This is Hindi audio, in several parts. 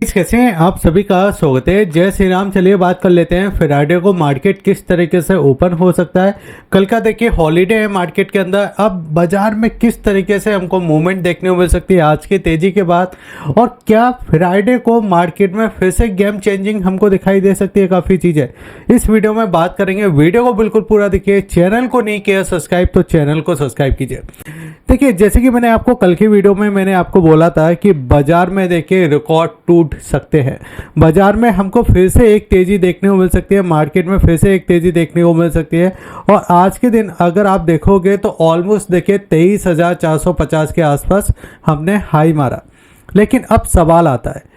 कैसे हैं आप सभी का स्वागत है। जय श्री राम। चलिए बात कर लेते हैं फ्राइडे को मार्केट किस तरीके से ओपन हो सकता है। कल का देखिए हॉलीडे है मार्केट के अंदर। अब बाजार में किस तरीके से हमको मूवमेंट देखने को मिल सकती है आज की तेजी के बाद, और क्या फ्राइडे को मार्केट में फिर से गेम चेंजिंग हमको दिखाई दे सकती है। काफ़ी चीज़ें इस वीडियो में बात करेंगे। वीडियो को बिल्कुल पूरा देखिए। चैनल को नहीं किया सब्सक्राइब तो चैनल को सब्सक्राइब कीजिए। देखिए जैसे कि मैंने आपको कल की वीडियो में मैंने आपको बोला था कि बाजार में देखिए रिकॉर्ड टूट सकते हैं। बाजार में हमको फिर से एक तेजी देखने को मिल सकती है। मार्केट में फिर से एक तेजी देखने को मिल सकती है। और आज के दिन अगर आप देखोगे तो ऑलमोस्ट देखिए 23,450 के आसपास हमने हाई मारा। लेकिन अब सवाल आता है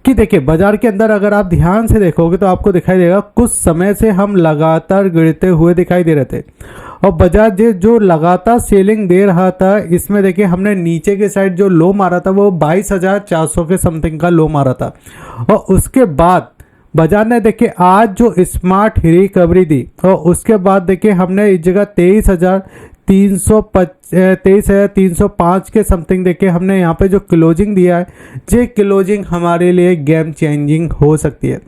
कि देखिए बाजार के अंदर अगर आप ध्यान से देखोगे तो आपको दिखाई देगा कुछ समय से हम लगातार गिरते हुए दिखाई दे रहे थे। और बाजार जो लगातार सेलिंग दे रहा था, इसमें देखिए हमने नीचे के साइड जो लो मारा था वो 22,400 के समथिंग का लो मारा था। और उसके बाद बाजार ने देखिए आज जो स्मार्ट रिकवरी दी और उसके बाद देखिए हमने इस जगह 23,305 के समथिंग देखिए हमने यहाँ पे जो क्लोजिंग दिया है, ये क्लोजिंग हमारे लिए गेम चेंजिंग हो सकती है।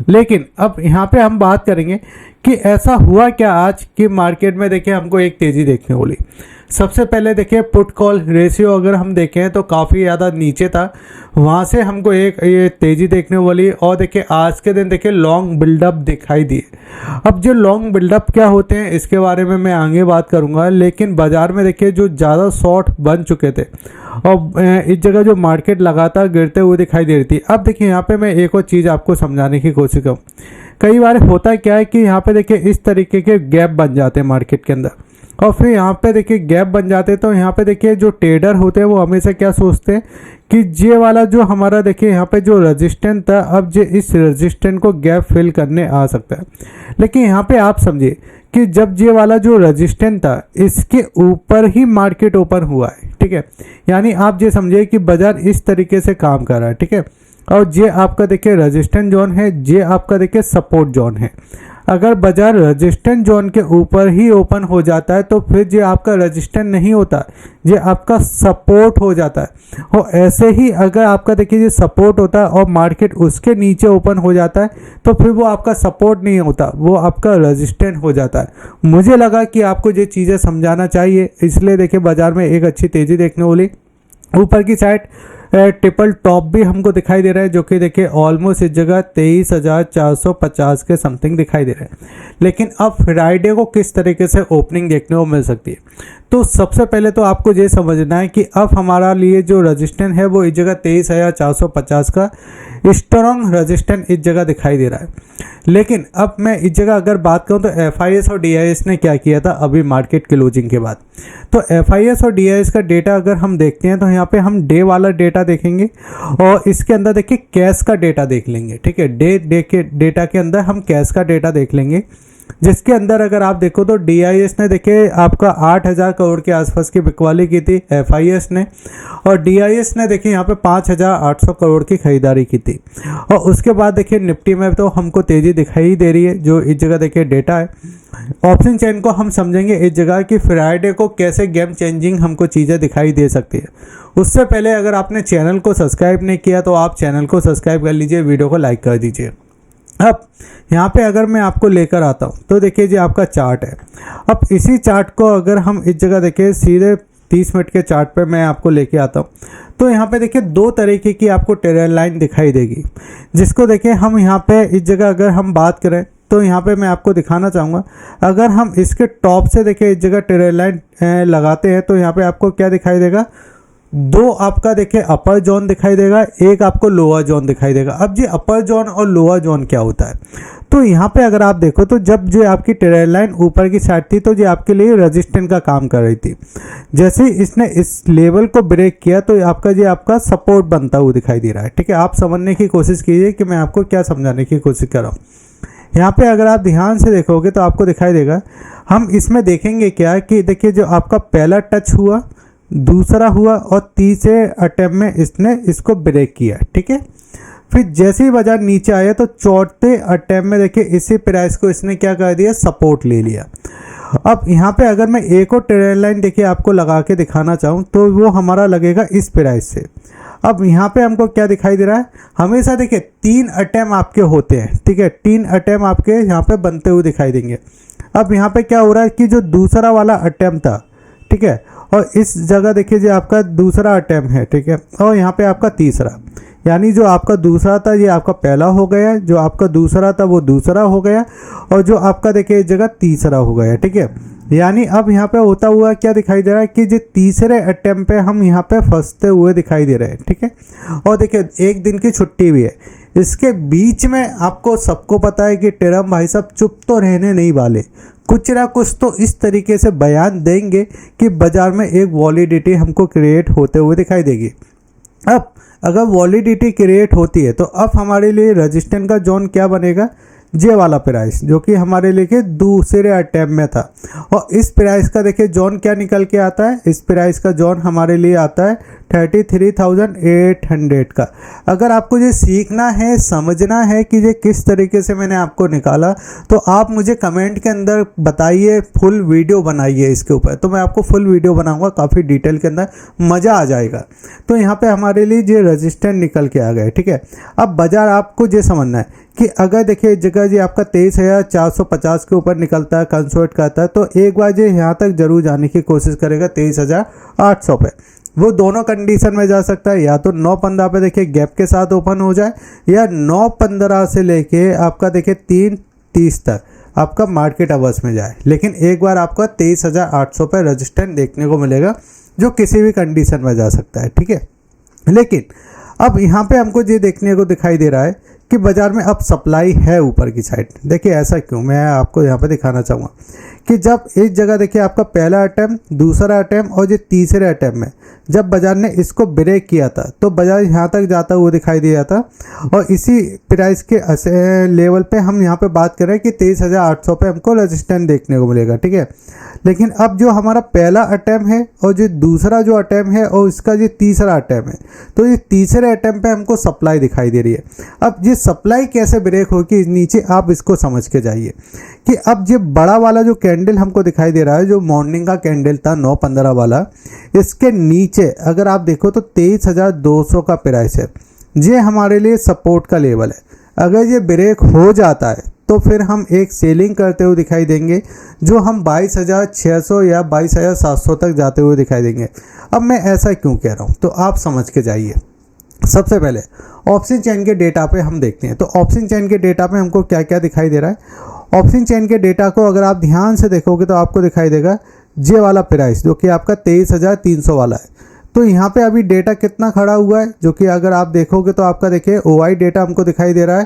लेकिन अब यहाँ पे हम बात करेंगे कि ऐसा हुआ क्या आज कि मार्केट में देखिए हमको एक तेज़ी देखने को मिली। सबसे पहले देखिए पुट कॉल रेशियो अगर हम देखें तो काफ़ी ज़्यादा नीचे था, वहाँ से हमको एक ये तेज़ी देखने को मिली। और देखिए आज के दिन देखिए लॉन्ग बिल्डअप दिखाई दिए। अब जो लॉन्ग बिल्डअप क्या होते हैं इसके बारे में मैं आगे बात करूँगा। लेकिन बाज़ार में देखिए जो ज़्यादा शॉर्ट बन चुके थे और इस जगह जो मार्केट लगातार गिरते हुए दिखाई दे रही थी। अब देखिए यहाँ पे मैं एक और चीज़ आपको समझाने की कोशिश करूँ। कई बार होता क्या है कि यहाँ पे देखिए इस तरीके के गैप बन जाते हैं मार्केट के अंदर, और फिर यहाँ पे देखिए गैप बन जाते हैं। तो यहाँ पे देखिए जो ट्रेडर होते हैं वो हमेशा क्या सोचते हैं कि ये वाला जो हमारा देखिए यहाँ पे जो रेजिस्टेंस था, अब ये इस रेजिस्टेंस को गैप फिल करने आ सकता है। लेकिन यहाँ पे आप समझिए कि जब ये वाला जो रेजिस्टेंस था इसके ऊपर ही मार्केट ओपन हुआ है, ठीक है। यानी आप ये समझिए कि बाजार इस तरीके से काम कर रहा है, ठीक है। और ये आपका देखिए रेजिस्टेंस जोन है, ये आपका देखिए सपोर्ट जोन है। अगर बाजार रेजिस्टेंस जोन के ऊपर ही ओपन हो जाता है तो फिर ये आपका रेजिस्टेंस नहीं होता, ये आपका सपोर्ट हो जाता है। और ऐसे ही अगर आपका देखिए ये सपोर्ट होता है और मार्केट उसके नीचे ओपन हो जाता है तो फिर वो आपका सपोर्ट नहीं होता, वो आपका रेजिस्टेंस हो जाता है। मुझे लगा कि आपको ये चीज़ें समझाना चाहिए, इसलिए देखिए बाजार में एक अच्छी तेज़ी देखने को मिली। ऊपर की साइड ट्रिपल टॉप भी हमको दिखाई दे रहा है, जो कि देखिए ऑलमोस्ट इस जगह 23,450 के समथिंग दिखाई दे रहा है। लेकिन अब फ्राइडे को किस तरीके से ओपनिंग देखने को मिल सकती है, तो सबसे पहले तो आपको ये समझना है कि अब हमारा लिए जो रेजिस्टेंस है वो इस जगह 23,450 का स्ट्रॉन्ग रेजिस्टेंस इस जगह दिखाई दे रहा है। लेकिन अब मैं इस जगह अगर बात करूं तो FIS और DIS ने क्या किया था अभी मार्केट क्लोजिंग के बाद। तो FIS और DIS का डेटा अगर हम देखते हैं तो यहाँ पे हम डे वाला डेटा देखेंगे और इसके अंदर देखिए कैश का डेटा देख लेंगे, ठीक है। डे के डेटा के अंदर हम कैश का डेटा देख लेंगे, जिसके अंदर अगर आप देखो तो DIS ने देखिए आपका 8,000 करोड़ के आसपास की बिकवाली की थी FIS ने, और DIS ने देखिए यहाँ पे 5,800 करोड़ की खरीदारी की थी। और उसके बाद देखिए निफ्टी में तो हमको तेज़ी दिखाई दे रही है, जो इस जगह देखिए डेटा है। ऑप्शन चेन को हम समझेंगे इस जगह कि फ्राइडे को कैसे गेम चेंजिंग हमको चीज़ें दिखाई दे सकती है। उससे पहले अगर आपने चैनल को सब्सक्राइब नहीं किया तो आप चैनल को सब्सक्राइब कर लीजिए, वीडियो को लाइक कर दीजिए। अब यहाँ पे अगर मैं आपको लेकर आता हूँ तो देखिए जी आपका चार्ट है। अब इसी चार्ट को अगर हम इस जगह देखिए सीधे 30 मिनट के चार्ट पे मैं आपको लेके आता हूँ तो यहाँ पे देखिए दो तरीके की आपको ट्रेंड लाइन दिखाई देगी, जिसको देखिए हम यहाँ पे इस जगह अगर हम बात करें तो यहाँ पे मैं आपको दिखाना चाहूँगा। अगर हम इसके टॉप से देखिए इस जगह ट्रेंड लाइन लगाते हैं तो यहाँ पे आपको क्या दिखाई देगा, दो आपका देखिए अपर जोन दिखाई देगा, एक आपको लोअर जोन दिखाई देगा। अब ये अपर जोन और लोअर जोन क्या होता है, तो यहाँ पे अगर आप देखो तो जब जो आपकी ट्रेंड लाइन ऊपर की साइड थी तो ये आपके लिए रेजिस्टेंस का काम कर रही थी। जैसे ही इसने इस लेवल को ब्रेक किया तो आपका सपोर्ट बनता हुआ दिखाई दे रहा है, ठीक है। आप समझने की कोशिश कीजिए कि मैं आपको क्या समझाने की कोशिश कर रहा हूँ। यहाँ पे अगर आप ध्यान से देखोगे तो आपको दिखाई देगा, हम इसमें देखेंगे क्या कि देखिए जो आपका पहला टच हुआ, दूसरा हुआ और तीसरे अटेम्प्ट में इसने इसको ब्रेक किया, ठीक है। फिर जैसे ही बाजार नीचे आया तो चौथे अटेम्प्ट में देखिए इसी प्राइस को इसने क्या कर दिया, सपोर्ट ले लिया। अब यहाँ पे अगर मैं एक और ट्रेंड लाइन देखिए आपको लगा के दिखाना चाहूँ तो वो हमारा लगेगा इस प्राइस से। अब यहाँ पे हमको क्या दिखाई दे रहा है, हमेशा देखिए 3 अटैम्प आपके होते हैं, ठीक है, 3 अटैम्प आपके यहाँ पे बनते हुए दिखाई देंगे। अब यहाँ पे क्या हो रहा है कि जो दूसरा वाला अटैम्प था, ठीक है, और इस जगह देखिए जो आपका दूसरा अटैम्प है, ठीक है, और यहाँ पे आपका तीसरा, यानी जो आपका दूसरा था ये आपका पहला हो गया, जो आपका दूसरा था वो दूसरा हो गया, और जो आपका देखिए इस जगह तीसरा हो गया, ठीक है। यानी अब यहाँ पे होता हुआ क्या दिखाई दे रहा है कि जो तीसरे अटेम्प्ट पे हम यहाँ पे फंसते हुए दिखाई दे रहे हैं, ठीक है। और देखिए एक दिन की छुट्टी भी है, इसके बीच में आपको सबको पता है कि टेरम भाई साहब चुप तो रहने नहीं वाले, कुछ ना कुछ तो इस तरीके से बयान देंगे कि बाजार में एक वॉलिडिटी हमको क्रिएट होते हुए दिखाई देगी। अब अगर वॉलिडिटी क्रिएट होती है तो अब हमारे लिए रेजिस्टेंस का जोन क्या बनेगा, जे वाला प्राइस जो कि हमारे लिए के दूसरे अटैम्प्ट में था। और इस प्राइस का देखिए जोन क्या निकल के आता है, इस प्राइस का जोन हमारे लिए आता है 33,800 का। अगर आपको ये सीखना है, समझना है कि ये किस तरीके से मैंने आपको निकाला, तो आप मुझे कमेंट के अंदर बताइए, फुल वीडियो बनाइए इसके ऊपर, तो मैं आपको फुल वीडियो बनाऊंगा काफ़ी डिटेल के अंदर, मज़ा आ जाएगा। तो यहाँ पे हमारे लिए ये रेजिस्टेंस निकल के आ गए, ठीक है। अब बाजार आपको ये समझना है कि अगर देखिए जगह जी आपका 23,450 के ऊपर निकलता है, कंसोल्ट करता है, तो एक बार ये यहाँ तक जरूर जाने की कोशिश करेगा 23,800 पे। वो दोनों कंडीशन में जा सकता है, या तो 9.15 पे देखिए गैप के साथ ओपन हो जाए, या 9.15 से लेके आपका देखिए 3:30 तक आपका मार्केट अवर्स में जाए। लेकिन एक बार आपका 23,800 पे रजिस्टेंस देखने को मिलेगा, जो किसी भी कंडीशन में जा सकता है, ठीक है। लेकिन अब यहाँ पे हमको ये देखने को दिखाई दे रहा है कि बाजार में अब सप्लाई है ऊपर की साइड। देखिए ऐसा क्यों, मैं आपको यहाँ पे दिखाना चाहूँगा कि जब इस जगह देखिए आपका पहला अटैम्प्ट, दूसरा अटैम्प्ट और ये तीसरे अटैम्प्ट में जब बाजार ने इसको ब्रेक किया था तो बाजार यहाँ तक जाता हुआ दिखाई दिया था। और इसी प्राइस के लेवल पे हम यहाँ पे बात कर रहे हैं कि 23,800 पे हमको रेजिस्टेंस देखने को मिलेगा, ठीक है। लेकिन अब जो हमारा पहला अटैम्प्ट है और जो दूसरा जो अटैम्प्ट है और इसका जो तीसरा अटैम्प्ट है, तो ये तीसरे अटैम्प्ट पे हमको सप्लाई दिखाई दे रही है। अब ये सप्लाई कैसे ब्रेक होगी नीचे, आप इसको समझ के जाइए कि अब ये बड़ा वाला जो कैंडल हमको दिखाई दे रहा है, जो मॉर्निंग का कैंडल था 9.15 वाला, इसके नीचे अगर आप देखो तो 23,200 का प्राइस है। ये हमारे लिए सपोर्ट का लेवल है। अगर ये ब्रेक हो जाता है तो फिर हम एक सेलिंग करते हुए दिखाई देंगे, जो हम 22,600 या 22,700 तक जाते हुए दिखाई देंगे। अब मैं ऐसा क्यों कह रहा हूँ, तो आप समझ के जाइए। सबसे पहले ऑप्शन चेन के डेटा पे हम देखते हैं, तो ऑप्शन चेन के डेटा पे हमको क्या क्या दिखाई दे रहा है। ऑप्शन चेन के डेटा को अगर आप ध्यान से देखोगे तो आपको दिखाई देगा जे वाला प्राइस जो कि आपका 23,300 वाला है। तो यहाँ पे अभी डेटा कितना खड़ा हुआ है, जो कि अगर आप देखोगे तो आपका देखिए ओआई डेटा हमको दिखाई दे रहा है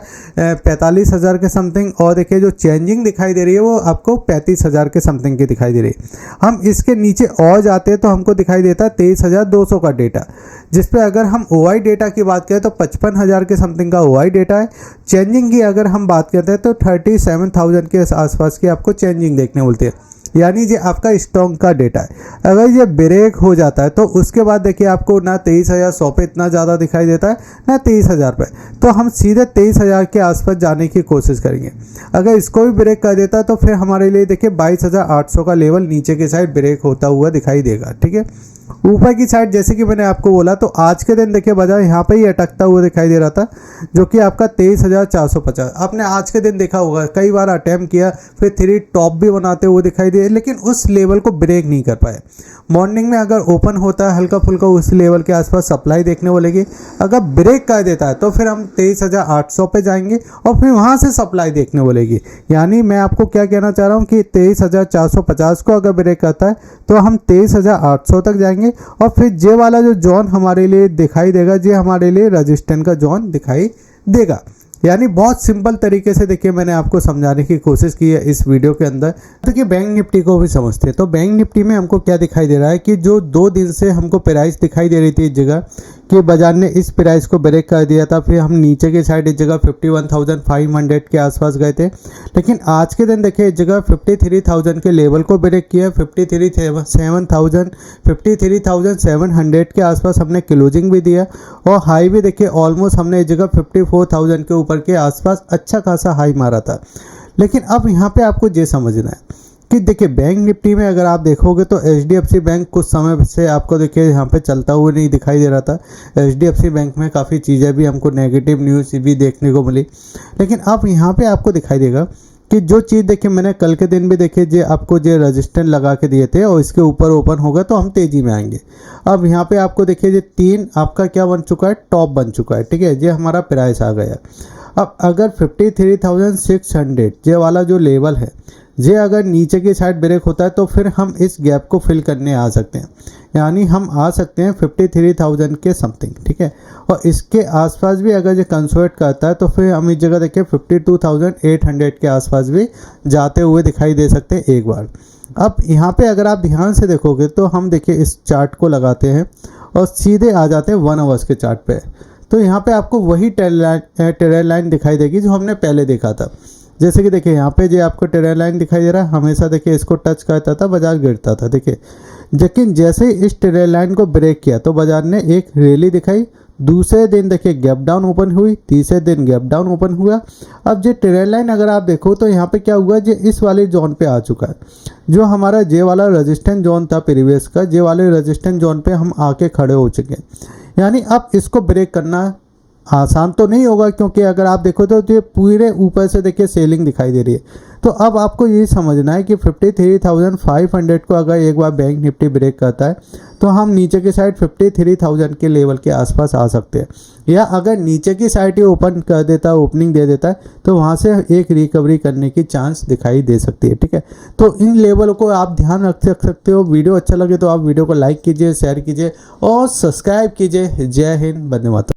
45,000 के समथिंग, और देखिए जो चेंजिंग दिखाई दे रही है वो आपको 35,000 के समथिंग की दिखाई दे रही है। हम इसके नीचे और जाते हैं तो हमको दिखाई देता है 23,200 का डेटा, जिसपे अगर हम ओआई डेटा की बात करें तो 55,000 के समथिंग का ओआई डेटा है। चेंजिंग की अगर हम बात करते हैं तो 37,000 के आसपास की आपको चेंजिंग देखने मिलती है, यानी ये आपका स्टॉक का डेटा है। अगर ये ब्रेक हो जाता है तो उसके बाद देखिए आपको ना 23,100 पे इतना ज़्यादा दिखाई देता है, ना 23,000 पे, तो हम सीधे 23,000 के आसपास जाने की कोशिश करेंगे। अगर इसको भी ब्रेक कर देता है तो फिर हमारे लिए देखिए 22,800 का लेवल नीचे की साइड ब्रेक होता हुआ दिखाई देगा, ठीक है। ऊपर की साइड जैसे कि मैंने आपको बोला, तो आज के दिन देखिए बाजार यहाँ पे ही अटकता हुआ दिखाई दे रहा था, जो कि आपका 23,450। आपने आज के दिन देखा होगा कई बार अटैम्प्ट किया, फिर 3 टॉप भी बनाते हुए दिखाई दिए, लेकिन उस लेवल को ब्रेक नहीं कर पाए। मॉर्निंग में अगर ओपन होता है हल्का फुल्का उस लेवल के आसपास सप्लाई देखने को मिलेगी। अगर ब्रेक कर देता है तो फिर हम 23,800 पे जाएंगे और फिर वहाँ से सप्लाई देखने को मिलेगी। यानी मैं आपको क्या कहना चाह रहा हूँ कि 23,450 को अगर ब्रेक करता है तो हम 23,800 तक जाएंगे, और फिर जे वाला जो जोन हमारे लिए दिखाई देगा, जे हमारे लिए रेजिस्टेंस का जोन दिखाई देगा। यानी बहुत सिंपल तरीके से देखिए मैंने आपको समझाने की कोशिश की है इस वीडियो के अंदर। देखिए बैंक निफ्टी को भी समझते हैं, तो बैंक निफ्टी में हमको क्या दिखाई दे रहा है कि जो 2 दिन से हमको प्राइस दिखाई दे रही थी इस जगह कि बाजार ने इस प्राइस को ब्रेक कर दिया था, फिर हम नीचे की साइड इस जगह 51,500 के आसपास गए थे। लेकिन आज के दिन देखिए इस जगह 53,000 के लेवल को ब्रेक किया, 53,700 के आसपास हमने क्लोजिंग भी दिया, और हाई भी देखिए ऑलमोस्ट हमने इस जगह 54,000 के ऊपर के आसपास अच्छा खासा हाई मारा था। लेकिन अब यहाँ पे आपको ये समझना है कि देखिए बैंक निफ्टी में अगर आप देखोगे तो HDFC बैंक कुछ समय से आपको देखिए यहाँ पे चलता हुआ नहीं दिखाई दे रहा था। HDFC बैंक में काफ़ी चीज़ें भी हमको नेगेटिव न्यूज़ भी देखने को मिली, लेकिन अब यहाँ पे आपको दिखाई देगा कि जो चीज़ देखिए मैंने कल के दिन भी देखे जो आपको जो रजिस्टेंस लगा के दिए थे और इसके ऊपर ओपन होगा तो हम तेज़ी में आएंगे। अब यहाँ पे आपको देखिए जो 3 आपका क्या बन चुका है, टॉप बन चुका है, ठीक है, ये हमारा प्राइस आ गया। अब अगर 53,600 ये वाला जो लेवल है, ये अगर नीचे की साइड ब्रेक होता है तो फिर हम इस गैप को फिल करने आ सकते हैं, यानी हम आ सकते हैं 53,000 के समथिंग, ठीक है। और इसके आसपास भी अगर ये कंसोलिडेट करता है तो फिर हम इस जगह देखिए 52,800 के आसपास भी जाते हुए दिखाई दे सकते हैं एक बार। अब यहाँ पे अगर आप ध्यान से देखोगे तो हम देखिए इस चार्ट को लगाते हैं और सीधे आ जाते हैं 1 आवर्स के चार्ट पे, तो यहाँ पे आपको वही ट्रेड लाइन दिखाई देगी जो हमने पहले देखा था। जैसे कि देखिए यहाँ पे जो आपको ट्रेड लाइन दिखाई दे रहा है, हमेशा देखिए इसको टच करता था बाजार गिरता था, देखिए। लेकिन जैसे ही इस ट्रेड लाइन को ब्रेक किया तो बाजार ने एक रैली दिखाई, दूसरे दिन देखिए गैप डाउन ओपन हुई, तीसरे दिन गैप डाउन ओपन हुआ। अब जो ट्रेड लाइन अगर आप देखो तो यहाँ पे क्या हुआ, जो इस वाले जोन पे आ चुका है, जो हमारा जे वाला रेजिस्टेंस जोन था प्रीवियस का, जे वाले रेजिस्टेंस जोन पे हम आके खड़े हो चुके हैं। यानी अब इसको ब्रेक करना आसान तो नहीं होगा, क्योंकि अगर आप देखो तो ये पूरे ऊपर से देखिए सेलिंग दिखाई दे रही है। तो अब आपको ये समझना है कि 53,500 को अगर एक बार बैंक निफ्टी ब्रेक करता है तो हम नीचे की साइड 53,000 के लेवल के आसपास आ सकते हैं, या अगर नीचे की साइड ही ओपन कर देता है, ओपनिंग दे देता है, तो वहाँ से एक रिकवरी करने की चांस दिखाई दे सकती है, ठीक है। तो इन लेवल को आप ध्यान रख सकते हो। वीडियो अच्छा लगे तो आप वीडियो को लाइक कीजिए, शेयर कीजिए और सब्सक्राइब कीजिए। जय हिंद, वंदे मातरम।